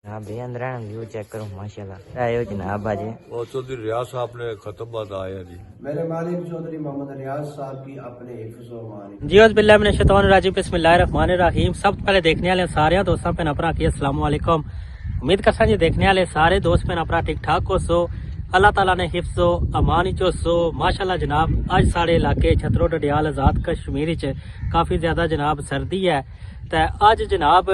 جناب بھی اندر view check کرو ماشاءاللہ آئے جناب آج اور چودھری ریاض صاحب نے ختم بات آیا جی میرے والد چودھری محمد ریاض صاحب کی اپنے حفظ و امان جی اعوذ باللہ من الشیطان الرجیم بسم اللہ الرحمن الرحیم سب تو پہلے دیکھنے والے سارے دوستوں پہ نپرا کی السلام علیکم امید کرتا جی دیکھنے والے سارے دوست پہ نپرا ٹھیک ٹھاک ہو سو اللہ تعالیٰ نے حفظ و امان چو سو ماشاءاللہ جناب اج سارے علاقے چھترو ڈڈیال آزاد کشمیر چ کافی زیادہ جناب سردی ہے تے اج جناب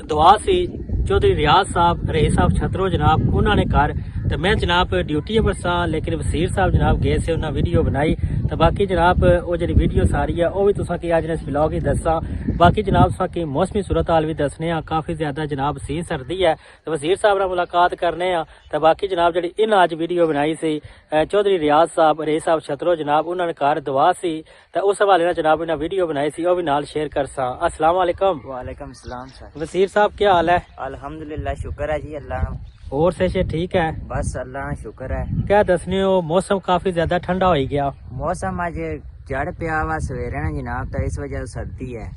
دعا سی چودھری ریاض صاحب رئیس صاحب چھترو جناب انہوں نے کر تو میں جناب ڈیوٹی پر سا لیکن وزیر صاحب جناب گئے سے انہوں نے ویڈیو بنائی تو باقی جناب وہ جی ویڈیو ساری ہے وہ بھی تصا کی اج نے اس بلاگ ہی دسا باقی جناب تصا کی موسمی صورت حال بھی دسنے ہاں کافی زیادہ جناب سی سردی ہے تو وزیر صاحب نے ملاقات کرنے ہاں تو باقی جناب جی ان اج ویڈیو بنائی سی چودھری ریاض صاحب رئیس صاحب چھترو جناب انہوں نے کار دعا سی تو اس حوالے نال جناب انہوں نے ویڈیو بنائی سی وہ بھی نال شیئر کر سا السلام علیکم وعلیکم السلام سر وزیر صاحب کیا حال ہے الحمدللہ شکر ہے جی اللہ اور سے ٹھیک ہے بس اللہ کا شکر ہے کیا دسنے ہو موسم کافی زیادہ ٹھنڈا ہو گیا موسم اج چڑھ پیا وا سویرے نا جناب تو اس وجہ سردی ہے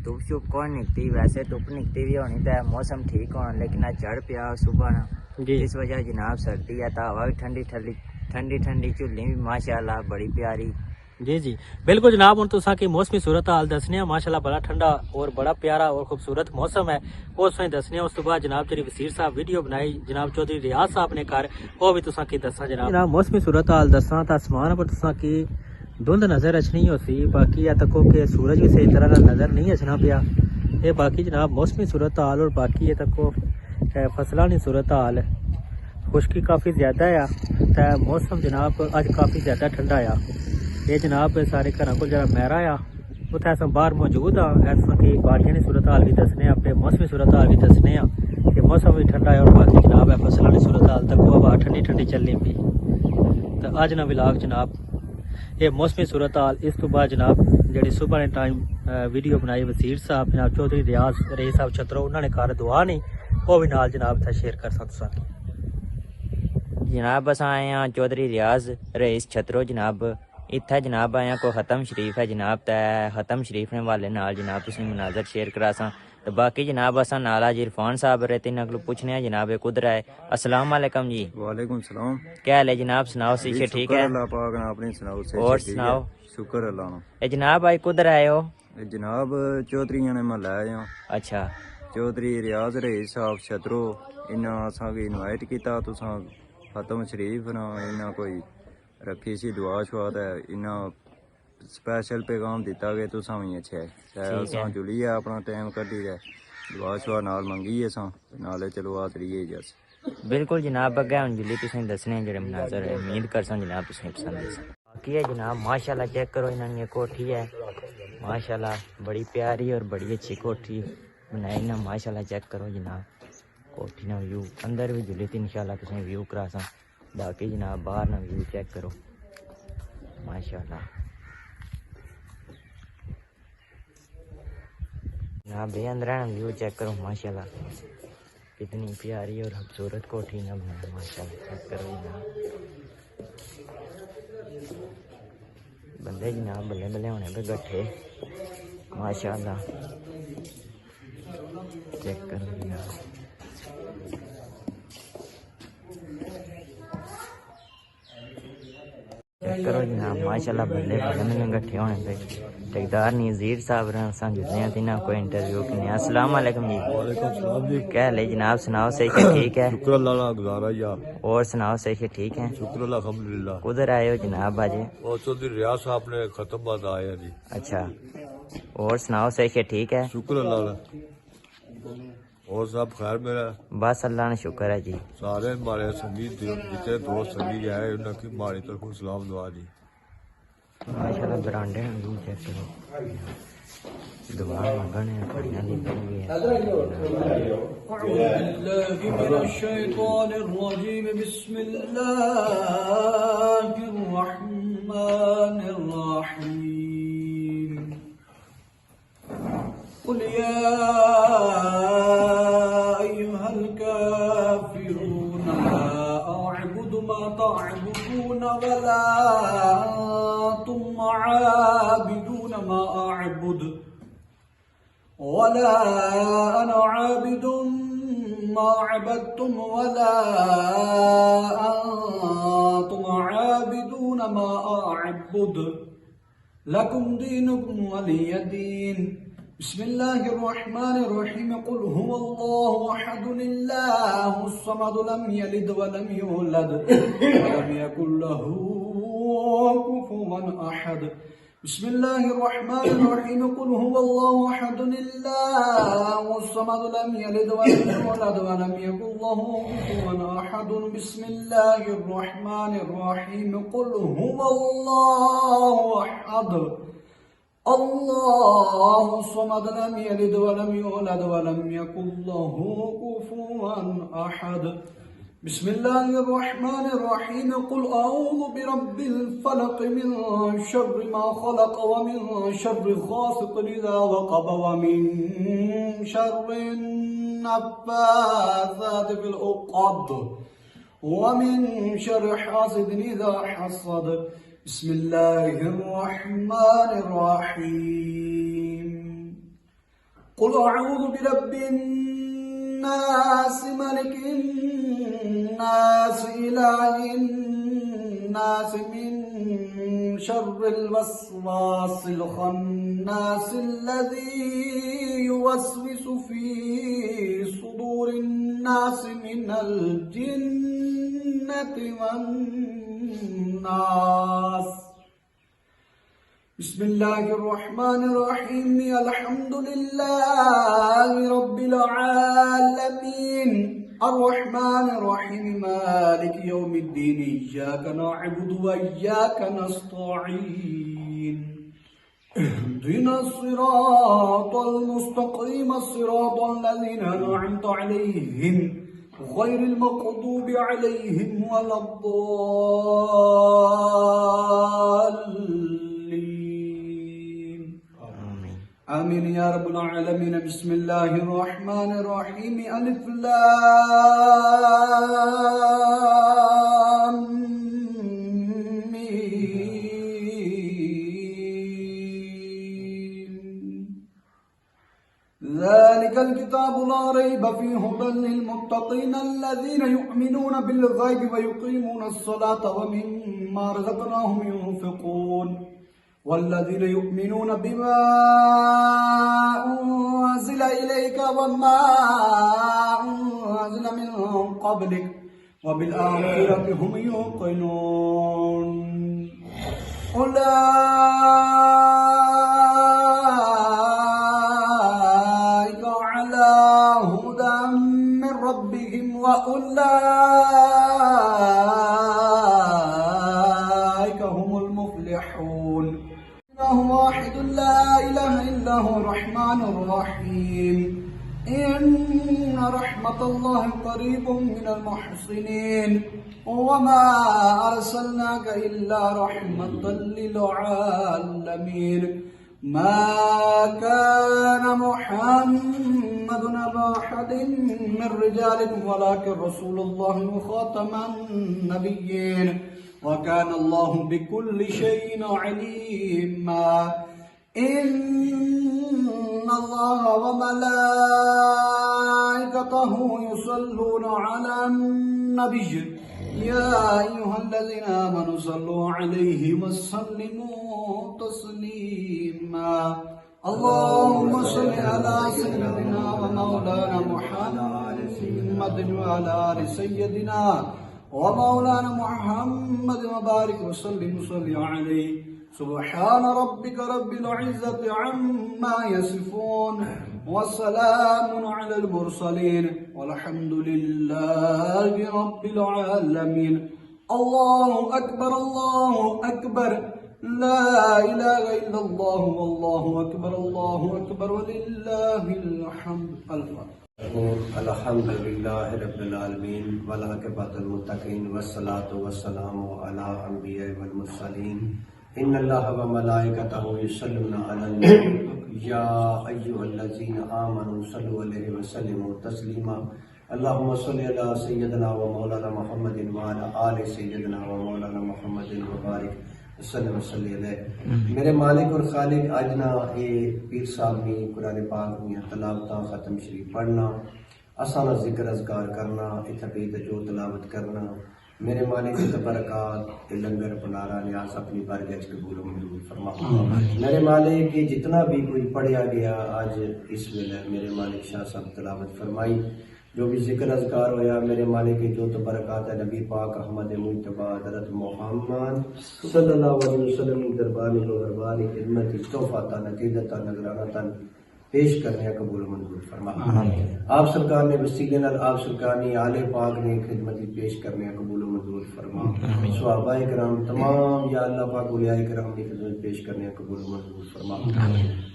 دھوپ شپ کون نکتی ویسے دھوپ نکتی بھی ہونی تو موسم ٹھیک ہونا لیکن اج چڑھ پیا صبح نا جی اس وجہ جناب سردی ہے تو ہوا بھی ٹھنڈی ٹھنڈی ٹھنڈی ٹھنڈی چولی بھی ماشاءاللہ بڑی پیاری جی جی بالکل جناب ہوں تو کی موسمی صورت حال دسنے ماشاءاللہ بڑا ٹھنڈا اور بڑا پیارا اور خوبصورت موسم ہے اس میں دسنے اس تو بعد جناب جی وزیر صاحب ویڈیو بنائی جناب چودھری ریاض صاحب نے کر وہ بھی تو کی دسا جناب موسمی صورت حال دسا تو آسمان پر تو کی دھند نظر اچنی ہو سی باقی یا تکو کہ سورج بھی صحیح طرح نظر نہیں اچنا پیا یہ باقی جناب موسمی صورت حال اور باقی یہ تکو فصلوں کی صورت حال خشکی کافی زیادہ ہے موسم جناب اج کافی زیادہ ٹھنڈا آ یہ جناب سارے گھر کو جا میرا آ اتنے اصل باہر موجود ہاں ایسا کہ باڑیاں کی صورت حال بھی دسنے اپنے موسمی صورت حال بھی دسنے کہ موسم بھی ٹھنڈا ہے اور باقی جناب ہے فصلوں کی صورت حال تک ہوا ٹھنڈی ٹھنڈی چلنی پی تو اج نہ ولاگ جناب یہ موسمی صورت حال اس تو بعد جناب جی صبح نے ٹائم ویڈیو بنائی وزیر صاحب جناب چودھری ریاض رئیس صاحب چھترو انہوں نے کار دعا نہیں وہ بھی نال جناب تھا شیئر کر سکتا جناب بس آئے ہیں چودھری ریاض رئیس چھترو جناب اتھا جناب آیا کو ختم شریف ہے جناب تے ختم شریف نے والے نال جناب تسی مناظر شیئر کرا سا تو باقی جناب اساں نالا جی عرفان صاحب رہتے نقل پوچھنے ہیں جناب کدھر ہے السلام علیکم جی وعلیکم السلام کیا حال ہے جناب سناؤ سیشے ٹھیک ہے اللہ پاک نے اپنی سناؤ سے اور سناؤ شکر اللہ اے جناب آج کدھر آئے ہو جناب چودھریاں نے میں لائے ہاں اچھا چودھری ریاض رئیس صاحب چھترو انہاں اساں کی انوائٹ کیتا تساں ختم شریف نا انہاں کوئی رکھی سی دعا شوا تے انہاں سپیشل پیغام دیتا کہ تساں وی اچھے تے اساں جلی ہے اپنا ٹائم کڈی تے دعا شوا نال منگی ہے ساں نالے چلو حاضری ہے جس بالکل جناب اگے ہن جلی تسیں دسنے جڑے مناظر ہے امید کرساں جناب تسیں پسند ہے باقی ہے جناب ماشاءاللہ چیک کرو انہاں کی کوٹھی ہے ماشاءاللہ بڑی پیاری اور بڑی اچھی کوٹھی بنائی نا ماشاءاللہ چیک کرو جناب کوٹھی نا ویو اندر بھی جلی تے انشاءاللہ تسیں ویو کرا ساں باقی جناب باہر نا ویو چیک کرو ماشاءاللہ جناب بھی اندر ویو چیک کرو ماشاءاللہ کتنی پیاری اور خوبصورت کوٹھی نہ بنایا ماشاءاللہ چیک کرو جناب بندے جناب بلے بلے ہونے پہ گٹھے ماشاءاللہ چیک کرو جناب چیک کرو جناب ماشاءاللہ بلے بلے گٹھے ہونے پہ ٹھیکدار نذیر صاحب رہا جتنے تین کوئی انٹرویو کرنے السلام علیکم جی وعلیکم السلام جی کیا حال ہے جناب سناؤ صحیح ہے ٹھیک ہے شکر اللہ کا گزارا یار اور سناؤ صحیح ہے ٹھیک ہے شکر اللہ الحمدللہ کدھر آئے ہو جناب آج اور چودھری ریاض صاحب نے ختم بات آیا جی اچھا اور سناؤ صحیح ہے ٹھیک ہے شکر اللہ کا اور سب خیر میرا بس اللہ نے شکر ہے جی سارے ہمارے سنگیت جتنے دوست سنگیت آئے ان کی ہماری طرف سلام دعا جی ماشاءاللہ برانڈے ہیں بھی چیک کرو دعا مانگنے پڑھیاں دی ہوئی ہے أعوذ بالله من الشيطان الرجيم بسم الله الرحمن الرحيم قل يا أيها الكافرون لا أعبد ما تعبدون ولا أنتم عابدون ما أعبد ولا أنا عابد ما عبدتم ولا أنتم عابدون ما أعبد لكم دينكم ولي دين. بسم الله الرحمن الرحيم. قل هو الله أحد الله الصمد لم يلد ولم يولد ولم يكن له كفوا أحد. بسم الله الرحمن الرحيم. قل هو الله أحد الله الصمد لم يلد ولم يولد ولم يكن له كفوا أحد. بسم الله الرحمن الرحيم. قل هو الله أحد الله الصمد لم يلد ولم يولد ولم يكن له كفوا أحد. بسم الله الرحمن الرحيم. قل أعوذ برب الفلق من شر ما خلق ومن شر غاسق إذا وقب ومن شر النفاثات في العقد ومن شر حاسد إذا حسد. بسم الله الرحمن الرحيم. قل أعوذ برب الناس ملك الناس إله الناس من شر الوسواس الخناس الذي يوسوس في صدور الناس من الجنة والناس. بسم الله الرحمن الرحيم. الحمد لله رب العالمين الرحمن الرحيم مالك يوم الدين إياك نعبد وإياك نستعين. اهدنا الصراط المستقيم صراط الذين أنعمت عليهم غير المغضوب عليهم ولا الضالين. آمين يا رب العالمين. بسم الله الرحمن الرحيم. ألف لام ميم. ذلك الكتاب لا ريب فيه هدى للمتقين الذين يؤمنون بالغيب ويقيمون الصلاة ومما رزقناهم ينفقون والذين يؤمنون بما أنزل إليك وما أنزل من قبلك وبالآخرة هم يوقنون. أولئك على هدى من ربهم وأولئك هم المفلحون. الله واحد لا إله إلا هو الرحمن الرحيم. إن رحمة الله قريب من المحسنين وما أرسلناك إلا رحمة للعالمين. ما كان محمد أبا أحد من رجالكم ولكن رسول الله وخاتم النبيين وكان الله بكل شيء عليما. إن الله وملائكته يصلون على النبي يا أيها الذين آمنوا صلوا عليه وسلموا تسليما. اللهم صل على سيدنا ومولانا محمد وعلى آل سيدنا ومولانا محمد وبارك وسلم وصل عليه. سبحان ربك رب العزة عما يصفون وسلام على المرسلين والحمد لله رب العالمين. الله أكبر الله أكبر لا إله إلا الله والله أكبر الله أكبر ولله الحمد. الحمد لله رب العالمين والعاقبۃ للمتقین والصلاة والسلام علی الانبیاء والمرسلین. ان اللہ وملائکتہ یصلون علی النبی یا ایھا الذین آمنوا صلوا علیہ وسلموا تسلیما. اللهم صل علی سیدنا و مولانا محمد وعلی آل سیدنا و مولانا محمد وبارک وسلم وصلی علیہ. میرے مالک اور خالق اجنا اے پیر صاحب میں قرآن پاک میں تلاوت ختم شریف پڑھنا آسانہ ذکر اذکار کرنا اتقید جو تلاوت کرنا میرے مالک کی برکات لنگر پنارا نیاز اپنی بارگاہ قبول و منظور فرما میرے مالک کی جتنا بھی کوئی پڑھیا گیا آج اس ویلے میرے مالک شاہ صاحب تلاوت فرمائی جو بھی ذکر اذکار ہویا میرے مالک کی جو تو برکات ہے نبی پاک احمد مجتبی حضرت محمد صلی اللہ علیہ وسلم دربانی و دربانی خدمت توفاتا نتیجتا نگرانتا پیش کرنے قبول و منظور فرما آپ سرکار نے وسیلے نال آپ سرکار نے آل پاک نے خدمتی پیش کرنے قبول و منظور فرما صحابہ کرام تمام یا اللہ پاک اولیاء کرام کی خدمت پیش کرنے قبول و منظور فرما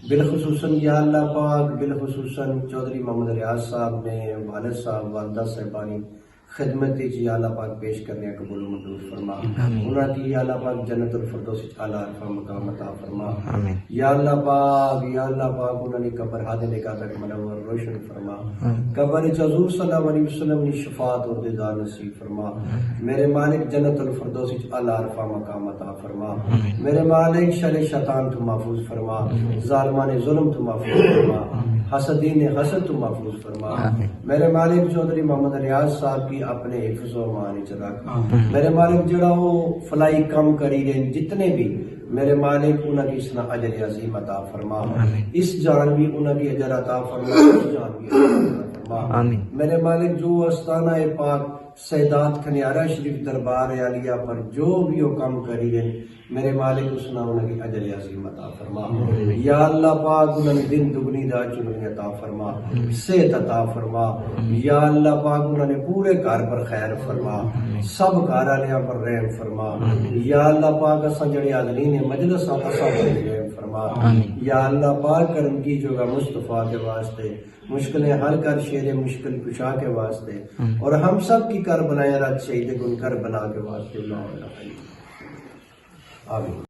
بالخصوصاً یا اللہ پاک بالخصوصاً چودھری محمد ریاض صاحب نے والد صاحب والدہ صاحبانی خدمت یا اللہ پاک پیش کرنے قبول و منظور فرما انہاں کی یا اللہ پاک جنت الفردوس اعلیٰ عرفہ مقام عطا فرما یا اللہ پاک انہاں نے قبر ہادے نکاح تک منور روشن فرما قبر حضور صلی اللہ علیہ وسلم نے شفاعت اور دیدار نصیب فرما میرے مالک جنت الفردوس اعلیٰ عرفہ مقام عطا فرما میرے مالک شر شیطان تو محفوظ فرما ظالمان ظلم تو محفوظ فرما حسدین حسد تو محفوظ فرما میرے مالک چودھری محمد ریاض صاحب کی اپنے حفظ و امان وچ رکھ میرے مالک جڑا وہ فلائی کم کری رہے جتنے بھی میرے مالک انہاں کی اسنا اجر عظیم عطا فرما اس جان بھی انہاں کی اجر عطا فرما اس جان بھی اجر عطا فرما میرے مالک جو استانہ پاک سیدات کھنیارہ شریف دربار عالیہ پر جو بھی وہ کام کری رہے میرے مالک اسنا انہاں کی اجر عظیم عطا فرما یا اللہ پاک انہاں نے دن دگنی دا چگنی عطا فرما صحت عطا فرما یا اللہ پاک انہاں نے پورے گھر پر خیر فرما سب گھر والیاں پر رحم فرما یا اللہ پاک اساں جڑے حاضرین مجلس اساں پر رحم فرما یا اللہ پاک کرم کی جگہ مصطفیٰ کے واسطے مشکلیں حل کر شیر مشکل کشا کے واسطے اور ہم سب کی کر بنایا رات شہید گن کر بلا کے واسطے اللہ آمین